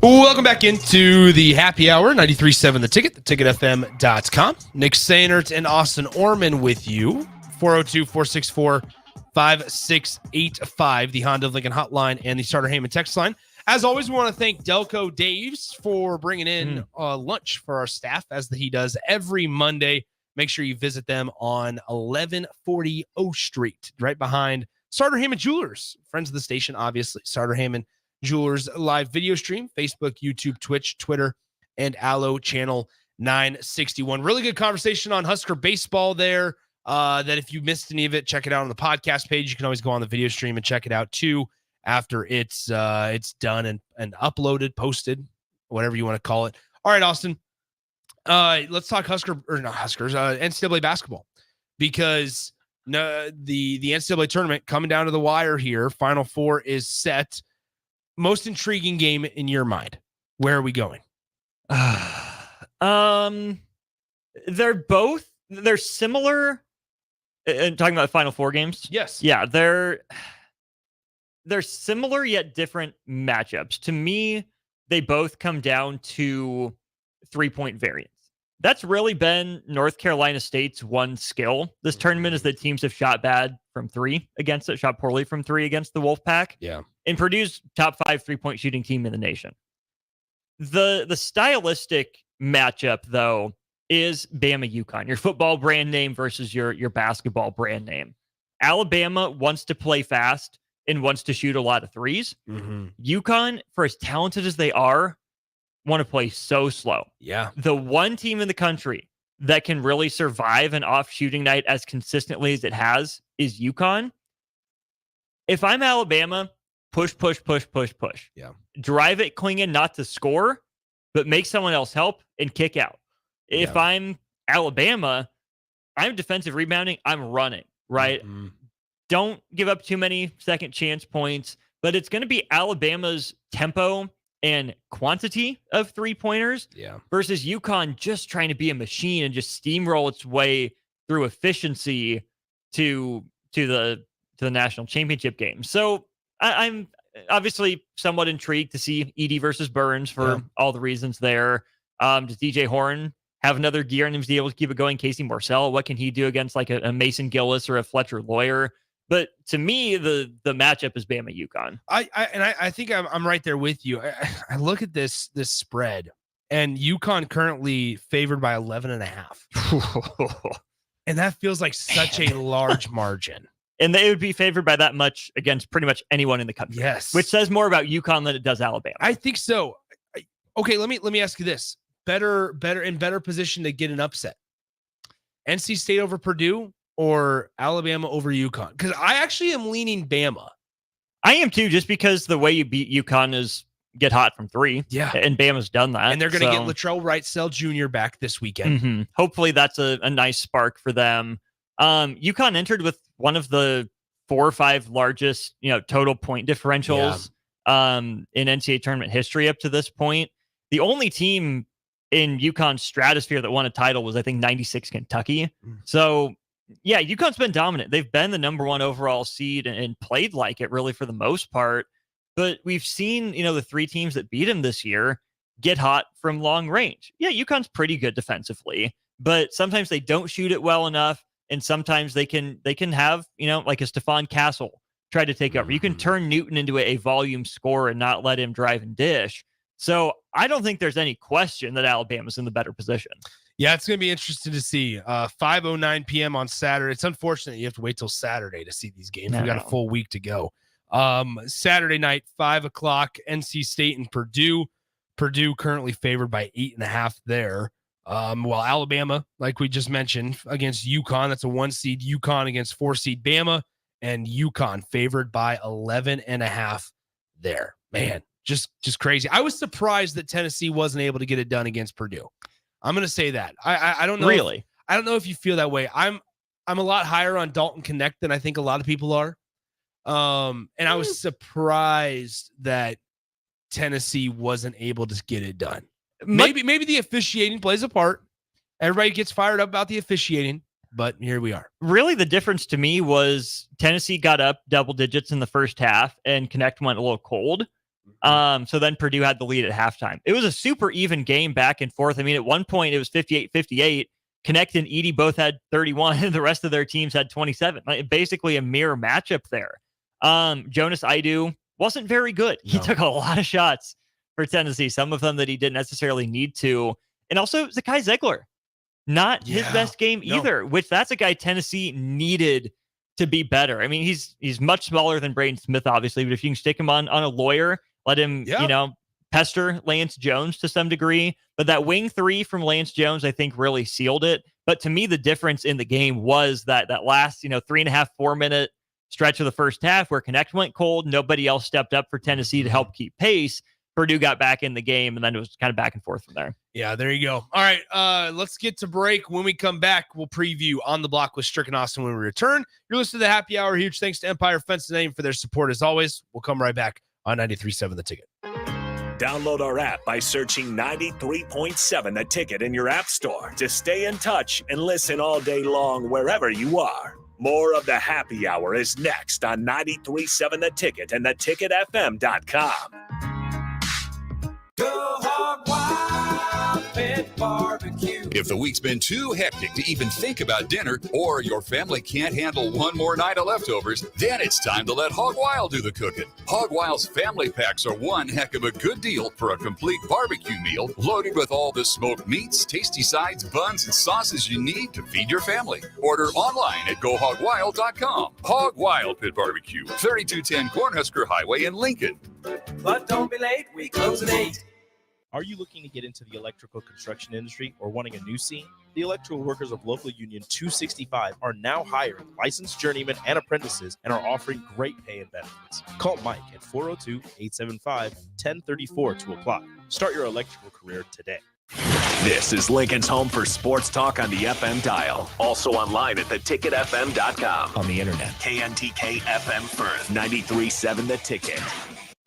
Welcome back into the Happy Hour, 93.7 The Ticket, theticketfm.com. Nick Sainert and Austin Orman with you. 402-464-5685, the Honda of Lincoln hotline and the Starter Heyman text line. As always, we want to thank Delco Daves for bringing in lunch for our staff, as he does every Monday. Make sure you visit them on 1140 O Street, right behind Starter Heyman Jewelers. Friends of the station, obviously. Starter Heyman Jewelers live video stream, Facebook, YouTube, Twitch, Twitter, and Allo Channel 961. Really good conversation on Husker baseball there. That if you missed any of it, check it out on the podcast page. You can always go on the video stream and check it out too after it's done and uploaded, posted, whatever you want to call it. All right, Austin. Let's talk NCAA basketball, because the NCAA tournament coming down to the wire here. Final Four is set. Most intriguing game in your mind. Where are we going? They're similar. Talking about Final Four games. Yes. Yeah, they're similar yet different matchups. To me, they both come down to 3-point variance. That's really been North Carolina State's one skill this tournament, is that teams have shot bad from 3 against it, shot poorly from 3 against the Wolfpack. Yeah. And Purdue's top 5 3-point shooting team in the nation. The stylistic matchup, though, is Bama UConn, your football brand name versus your basketball brand name. Alabama wants to play fast and wants to shoot a lot of threes. Mm-hmm. UConn, for as talented as they are, want to play so slow. Yeah. The one team in the country that can really survive an off shooting night as consistently as it has is UConn. If I'm Alabama, push. Yeah. Drive it, cling in, not to score, but make someone else help and kick out. If I'm Alabama, I'm defensive rebounding, I'm running, right? Mm-hmm. Don't give up too many second chance points, but it's going to be Alabama's tempo and quantity of 3-pointers versus UConn just trying to be a machine and just steamroll its way through efficiency to the national championship game. So I'm obviously somewhat intrigued to see Edey versus Burns for all the reasons there. Does DJ Horn have another gear in him to be able to keep it going? Casey Morsell, what can he do against like a Mason Gillis or a Fletcher Lawyer? But to me, the matchup is Bama UConn. I think I'm right there with you. I look at this spread, and UConn currently favored by 11.5. And that feels like such a large margin. And they would be favored by that much against pretty much anyone in the country. Yes. Which says more about UConn than it does Alabama. I think so. Okay, let me ask you this. Better position to get an upset. NC State over Purdue or Alabama over UConn? Because I actually am leaning Bama. I am too, just because the way you beat UConn is get hot from 3. Yeah. And Bama's done that. And they're going to get Latrell Wrightsell Jr. back this weekend. Mm-hmm. Hopefully that's a nice spark for them. UConn entered with one of the 4 or 5 largest, total point differentials in NCAA tournament history up to this point. The only team in UConn's stratosphere that won a title was, I think, 96 Kentucky. So, yeah, UConn's been dominant. They've been the number 1 overall seed and played like it really for the most part. But we've seen, the 3 teams that beat them this year get hot from long range. Yeah, UConn's pretty good defensively, but sometimes they don't shoot it well enough. And sometimes they can have, like a Stephon Castle try to take over. You can turn Newton into a volume scorer and not let him drive and dish. So I don't think there's any question that Alabama's in the better position. Yeah, it's going to be interesting to see. 5:09 p.m. on Saturday. It's unfortunate you have to wait till Saturday to see these games. We got a full week to go. Saturday night, 5 o'clock, NC State and Purdue. Purdue currently favored by 8.5 there. While Alabama, like we just mentioned, against UConn, that's a 1 seed. UConn against 4 seed Bama, and UConn favored by 11.5 there. Man, just crazy. I was surprised that Tennessee wasn't able to get it done against Purdue. I'm going to say that. I don't know. Really? I don't know if you feel that way. I'm a lot higher on Dalton Connect than I think a lot of people are. And I was surprised that Tennessee wasn't able to get it done. Maybe the officiating plays a part. Everybody gets fired up about the officiating, but here we are. Really, the difference to me was Tennessee got up double digits in the first half and Connect went a little cold. So then Purdue had the lead at halftime. It was a super even game back and forth. I mean, at one point it was 58-58. Connect and Edey both had 31, and the rest of their teams had 27. Like, basically a mirror matchup there. Jonas Idu wasn't very good. He took a lot of shots for Tennessee, some of them that he didn't necessarily need to. And also Zakai Zegler, not his best game either, which that's a guy Tennessee needed to be better. I mean, he's much smaller than Braden Smith, obviously, but if you can stick him on a lawyer, let him, pester Lance Jones to some degree. But that wing 3 from Lance Jones, I think, really sealed it. But to me, the difference in the game was that last, 3.5, 4 minute stretch of the first half where Connect went cold. Nobody else stepped up for Tennessee to help keep pace. Purdue got back in the game, and then it was kind of back and forth from there. Yeah, there you go. All right, let's get to break. When we come back, we'll preview On the Block with Strick and Austin when we return. You're listening to the Happy Hour. Huge thanks to Empire Fence and Aim for their support as always. We'll come right back on 93.7 The Ticket. Download our app by searching 93.7 The Ticket in your app store to stay in touch and listen all day long wherever you are. More of the Happy Hour is next on 93.7 The Ticket and theticketfm.com. Go Hog Wild Pit Barbecue. If the week's been too hectic to even think about dinner, or your family can't handle one more night of leftovers, then it's time to let Hog Wild do the cooking. Hog Wild's family packs are one heck of a good deal for a complete barbecue meal loaded with all the smoked meats, tasty sides, buns, and sauces you need to feed your family. Order online at GoHogWild.com. Hog Wild Pit Barbecue, 3210 Cornhusker Highway in Lincoln. But don't be late, we close at 8. Are you looking to get into the electrical construction industry or wanting a new scene? The electrical workers of Local Union 265 are now hiring licensed journeymen and apprentices and are offering great pay and benefits. Call Mike at 402-875-1034 to apply. Start your electrical career today. This is Lincoln's home for sports talk on the FM dial. Also online at theticketfm.com. On the internet. KNTK FM Firth, 93.7 The Ticket.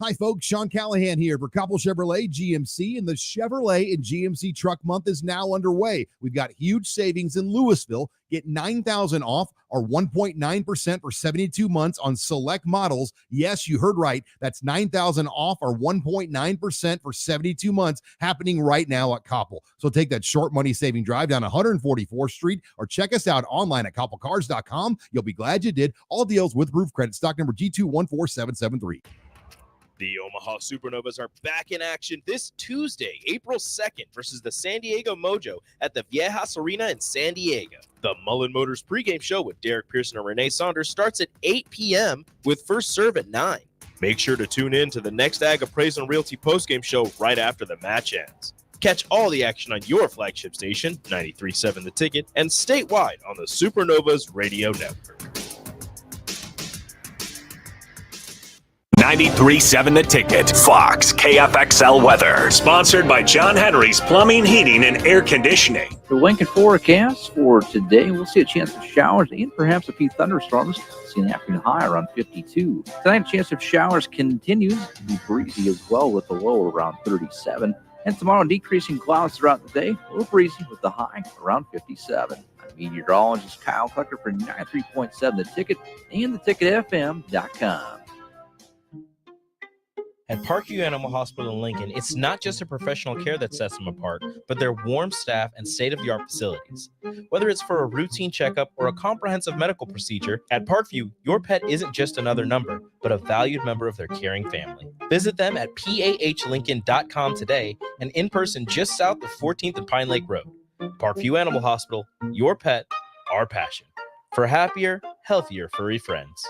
Hi, folks. Sean Callahan here for Koppel Chevrolet GMC, and the Chevrolet and GMC Truck Month is now underway. We've got huge savings in Louisville. Get $9,000 off or 1.9% for 72 months on select models. Yes, you heard right. That's $9,000 off or 1.9% for 72 months happening right now at Koppel. So take that short money saving drive down 144th Street or check us out online at koppelcars.com. You'll be glad you did. All deals with roof credit. Stock number G214773. The Omaha Supernovas are back in action this Tuesday, April 2nd, versus the San Diego Mojo at the Viejas Arena in San Diego. The Mullen Motors pregame show with Derek Pearson and Renee Saunders starts at 8 p.m. with first serve at 9. Make sure to tune in to the Next Ag Appraisal and Realty postgame show right after the match ends. Catch all the action on your flagship station, 93.7 The Ticket, and statewide on the Supernovas Radio Network. 93.7 The Ticket. Fox KFXL weather. Sponsored by John Henry's Plumbing, Heating, and Air Conditioning. The Lincoln forecast for today, we'll see a chance of showers and perhaps a few thunderstorms. See an afternoon high around 52. Tonight, a chance of showers continues to be breezy as well with the low around 37. And tomorrow, decreasing clouds throughout the day, a little breezy with the high around 57. I'm meteorologist Kyle Tucker for 93.7 The Ticket and theticketfm.com. At Parkview Animal Hospital in Lincoln, it's not just a professional care that sets them apart, but their warm staff and state-of-the-art facilities. Whether it's for a routine checkup or a comprehensive medical procedure, at Parkview, your pet isn't just another number, but a valued member of their caring family. Visit them at pahlincoln.com today and in person just south of 14th and Pine Lake Road. Parkview Animal Hospital, your pet, our passion. For happier, healthier furry friends.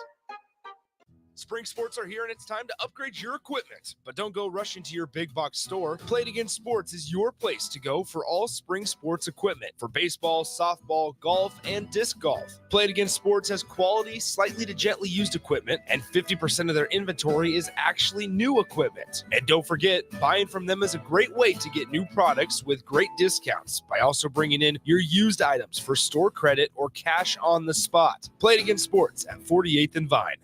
Spring sports are here and it's time to upgrade your equipment. But don't go rushing to your big box store. Play It Again Sports is your place to go for all spring sports equipment for baseball, softball, golf, and disc golf. Play It Again Sports has quality, slightly to gently used equipment, and 50% of their inventory is actually new equipment. And don't forget, buying from them is a great way to get new products with great discounts by also bringing in your used items for store credit or cash on the spot. Play It Again Sports at 48th and Vine.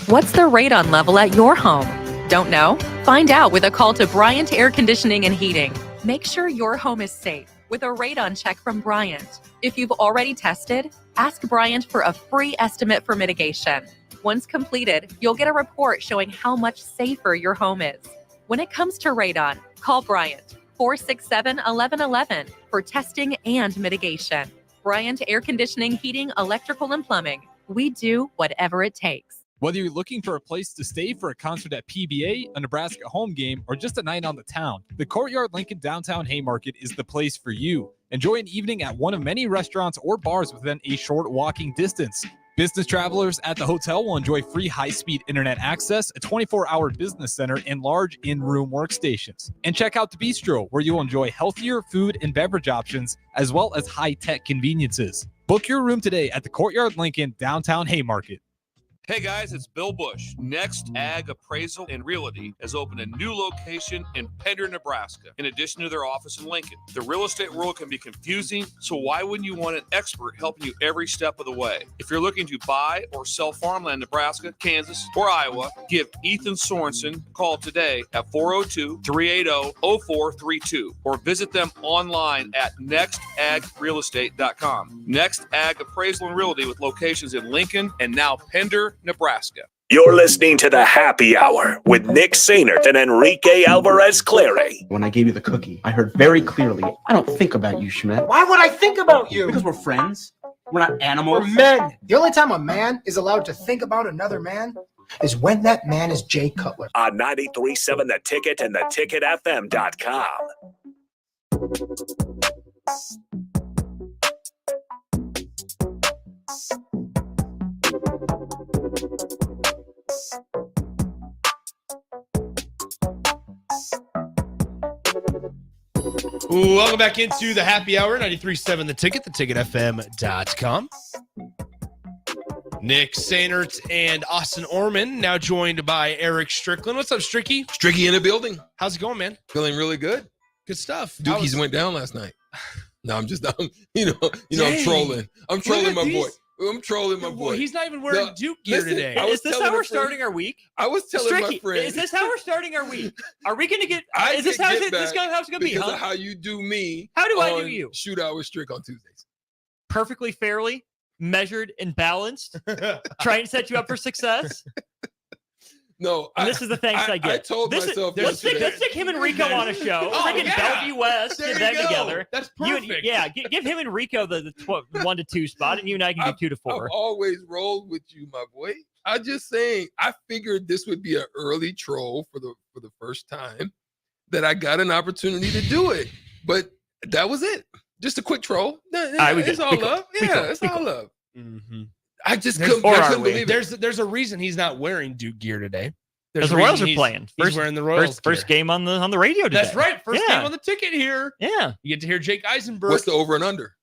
What's the radon level at your home? Don't know? Find out with a call to Bryant Air Conditioning and Heating. Make sure your home is safe with a radon check from Bryant. If you've already tested, ask Bryant for a free estimate for mitigation. Once completed, you'll get a report showing how much safer your home is. When it comes to radon, call Bryant 467-1111 for testing and mitigation. Bryant Air Conditioning, Heating, Electrical, and Plumbing. We do whatever it takes. Whether you're looking for a place to stay for a concert at PBA, a Nebraska home game, or just a night on the town, the Courtyard Lincoln Downtown Haymarket is the place for you. Enjoy an evening at one of many restaurants or bars within a short walking distance. Business travelers at the hotel will enjoy free high-speed internet access, a 24-hour business center, and large in-room workstations. And check out the Bistro, where you'll enjoy healthier food and beverage options, as well as high-tech conveniences. Book your room today at the Courtyard Lincoln Downtown Haymarket. Hey guys, it's Bill Bush. Next Ag Appraisal and Realty has opened a new location in Pender, Nebraska, in addition to their office in Lincoln. The real estate world can be confusing, so why wouldn't you want an expert helping you every step of the way? If you're looking to buy or sell farmland in Nebraska, Kansas, or Iowa, give Ethan Sorensen a call today at 402-380-0432 or visit them online at nextagrealestate.com. Next Ag Appraisal and Realty with locations in Lincoln and now Pender, Nebraska. You're listening to the Happy Hour with Nick Sainert and Enrique Alvarez Clary. When I gave you the cookie, I heard very clearly, I don't think about you, Schmidt. Why would I think about you? Because we're friends. We're not animals. We're men. The only time a man is allowed to think about another man is when that man is Jay Cutler. On 93.7 The Ticket and theticketfm.com. Welcome back into the Happy Hour, 93.7 The Ticket, theticketfm.com. Nick Sainert and Austin Orman, now joined by Eric Strickland. What's up, Stricky? Stricky in the building. How's it going, man? Feeling really good. Good stuff. Dookies went down last night. No, I'm trolling. I'm trolling my boy. I'm trolling my boy. He's not even wearing No, Duke gear listen, today. I was Is this telling how a we're friend- starting our week? I was telling my Stricky, friend. is this how we're starting our week? Are we going to get? I Is this get how get this back how's it going to be? because Huh? of how you do me. How do I do on you? Shootout with Strick on Tuesdays. Perfectly fairly measured and balanced, trying to set you up for success. No, And this is the thanks I get. I told this myself let's yesterday. stick him and Rico on a show. Oh, Freaking yeah. Bellevue West, There get you them go. together. That's You perfect. and, give him and Rico the 1 to 2 spot, and you and I can do 2 to 4. I've always rolled with you, my boy. I'm just saying. I figured this would be an early troll for the first time that I got an opportunity to do it, but that was it. Just a quick troll. It's all love. Yeah, it's all love. Mm-hmm. I just There's, couldn't, I couldn't believe it. there's a reason he's not wearing Duke gear today. Because There's a the Royals reason are playing. He's wearing the Royals First gear. game on the radio today. That's right. First Yeah. game on the ticket here. Yeah. You get to hear Jake Eisenberg. What's the over and under?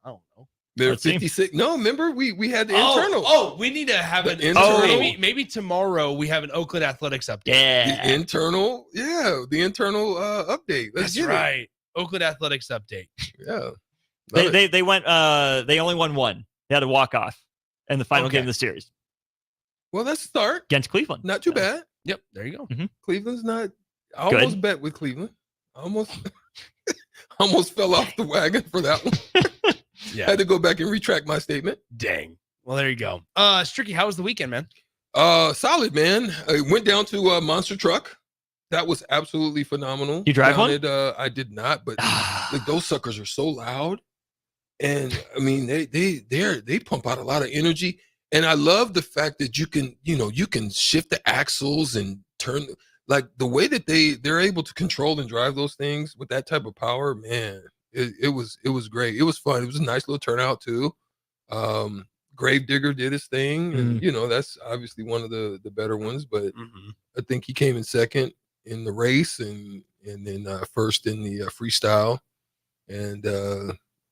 I don't know. They're Let's see. 56. No, remember we had the internal. Oh, we need to have The an internal. maybe tomorrow we have an Oakland Athletics update. Yeah. The internal update. Let's That's get it. right. Oakland Athletics update. Yeah. Love it. They went they only won 1. They had a walk off in the final game of the series Well, let's start. against Cleveland. Not too bad. Yep, there you go. Cleveland's not. I almost bet with Cleveland. Almost fell off the wagon for that one. Yeah. Had to go back and retract my statement. Dang. Well, there you go. Stricky, how was the weekend, man? Solid, man. I went down to a monster truck. That was absolutely phenomenal. You drive Down one? at, I did not, but like, those suckers are so loud, and I mean they pump out a lot of energy. And I love the fact that you can shift the axles and turn, like the way that they're able to control and drive those things with that type of power. Man, it was great. It was fun. It was a nice little turnout too. Gravedigger did his thing, and that's obviously one of the better ones. But I think he came in second in the race, and then first in the freestyle. And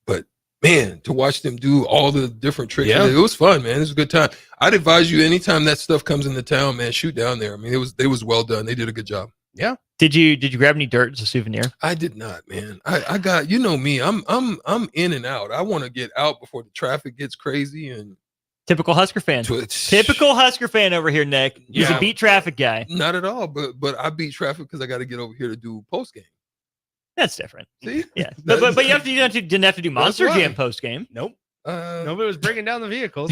but man, to watch them do all the different tricks, Yeah. it was fun, man. It was a good time. I'd advise you anytime that stuff comes into town, man, shoot down there. I mean, it was well done. They did a good job. Yeah. Did you grab any dirt as a souvenir? I did not, man. I got, me. I'm in and out. I want to get out before the traffic gets crazy. And Typical Husker fan. Typical Husker fan over here, Nick. He's Yeah. a beat traffic guy. not at all. But I beat traffic because I got to get over here to do post game. That's different. See? Yeah, but you didn't have to do Monster why. Jam post game. Nope. Nobody was breaking down the vehicles.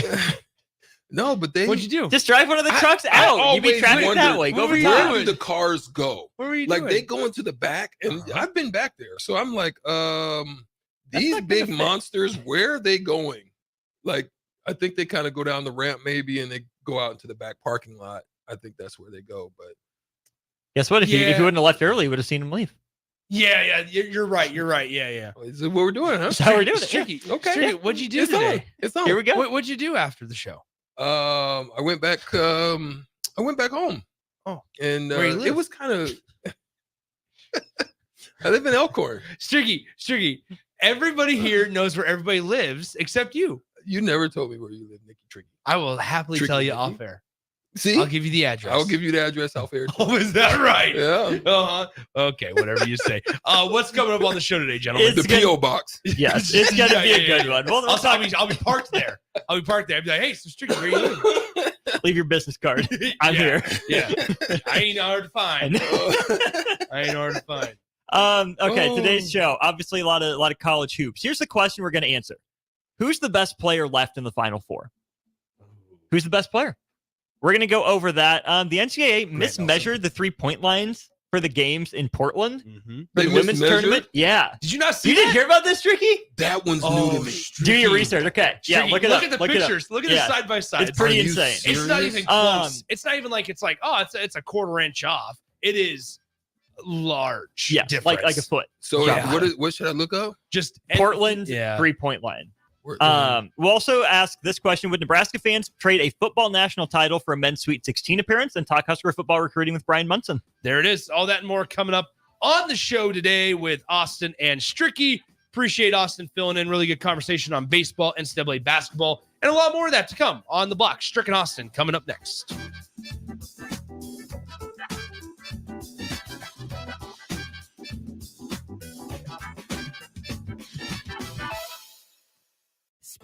No, but they. What'd you do? Just drive one of the trucks out. You beat always traffic that wondered, way. Go over where top. do the cars go? What were you Like doing? they go into the back, and I've been back there, so I'm like, these not big gonna fit. monsters, where are they going? Like, I think they kind of go down the ramp maybe, and they go out into the back parking lot. I think that's where they go. But Guess what? If you Yeah. wouldn't have left early, you would have seen him leave. Yeah, you're right. You're right. Yeah. is it what we're doing, huh? That's how we're doing it. Yeah. Tricky. Okay. Tricky, what'd you do It's on. today? It's on. Here we go. What'd you do after the show? I went back. I went back home. Oh, and where you it live? was kind of. I live in Elkhorn. Stricky. Everybody here knows where everybody lives except you. You never told me where you live, Nicky Tricky. I will happily Tricky tell you Nicky. off air. See, I'll give you the address. I'll give you the address off air. Oh, is that right? Yeah. Uh-huh. Okay, whatever you say. What's coming up on the show today, gentlemen? The P.O. box. Yes, it's gonna be a good one. Well, I'll be parked there. I'll be parked there. I'll be like, hey, so Stricky, where you live? leave your business card. I'm Yeah, here. Yeah. I ain't hard to find. I ain't hard to find. Okay, today's show, obviously a lot of college hoops. Here's the question we're going to answer. Who's the best player left in the Final Four? Who's the best player? We're going to go over that. The NCAA mismeasured the 3-point lines for the games in Portland for They the women's mismeasured? tournament. Yeah. Did you not see You didn't hear about this, Tricky? That one's new to me. Do your research. Okay. Yeah, Stricky, look it up. at the Look it up. pictures. Look at Yeah. the side by side. It's pretty Are you insane. It's not even serious? close. It's not even like it's like, oh, it's a quarter inch off. It is large. Yeah, difference. like a foot. So Yeah. what should I look up? Just Portland yeah. 3-point line. Where- We'll also ask this question: would Nebraska fans trade a football national title for a men's Sweet 16 appearance? And talk Husker football recruiting with Brian Munson. There it is. All that and more coming up on the show today with Austin and Stricky. Appreciate Austin filling in. Really good conversation on baseball, NCAA basketball, and a lot more of that to come on the block. Strick and Austin coming up next.